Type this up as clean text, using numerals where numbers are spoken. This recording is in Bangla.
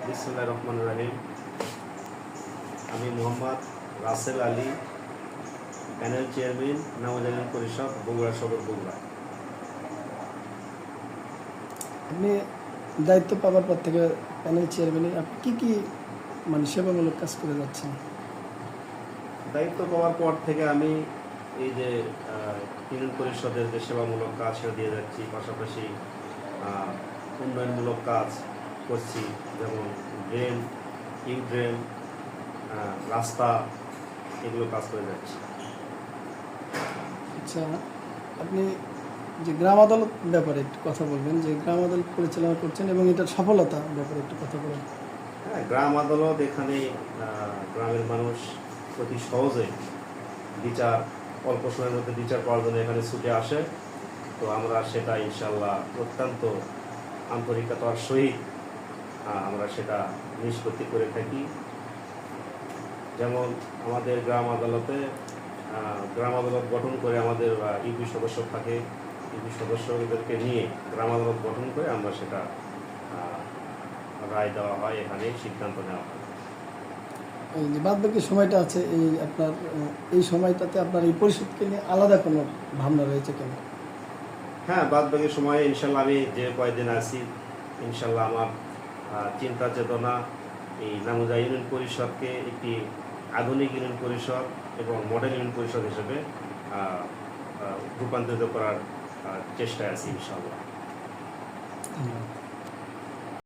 বিসমিল্লাহির রহমানির রহিম। আমি মোহাম্মদ রাসেল আলী, প্যানেল চেয়ারম্যান, নামাজ ইউনিয়ন পরিষদ, বগুড়া সদর, বগুড়া। আপনি দায়িত্ব পাওয়ার পর থেকে প্যানেল চেয়ারম্যানে আপনি কী সেবামূলক কাজ করে যাচ্ছেন? দায়িত্ব পাওয়ার পর থেকে আমি এই যে ইউনিয়ন পরিষদের যে সেবামূলক কাজ সেটা দিয়ে যাচ্ছি, পাশাপাশি উন্নয়নমূলক কাজ করছি, যেমন ড্রেন, ড্রেন, রাস্তা, এগুলো কাজ করে যাচ্ছি। আচ্ছা, আপনি যে গ্রাম আদালত ব্যাপারে একটু কথা বলবেন, যে গ্রাম আদালত পরিচালনা করছেন এবং এটার সফলতা ব্যাপারে একটু কথা বলেন। হ্যাঁ, গ্রাম আদালত এখানে গ্রামের মানুষ অতি সহজে বিচার, অল্প সময়ের মধ্যে বিচার পাওয়ার জন্য এখানে ছুটে আসে। তো আমরা সেটা ইনশাল্লাহ অত্যন্ত আন্তরিকতার সহিত আমরা সেটা নিষ্পত্তি করে থাকি। যেমন আমাদের গ্রাম আদালত গঠন করে আমাদের ইউপি সদস্য থাকে, ইউপি সদস্যদেরকে নিয়ে গ্রাম আদালত গঠন করে আমরা সেটা রায় দেওয়া হয়, এখানে সিদ্ধান্ত নেওয়া হয়। এই যে বাদ বাকি সময়টা আছে, আপনার এই সময়টাতে আপনার এই পরিষদকে নিয়ে আলাদা কোনো ভাবনা রয়েছে কেন? হ্যাঁ, বাদ বাকি সময়ে ইনশাল্লাহ আমি যে কয়েকদিন আছি, ইনশাল্লাহ আমার চিন্তা চেতনা এই নামুজা ইউনিয়ন পরিষদকে একটি আধুনিক ইউনিয়ন পরিষদ এবং মডেল ইউনিয়ন পরিষদ হিসেবে রূপান্তরিত করার চেষ্টায় আছি ইনশাল্লাহ। ধন্যবাদ।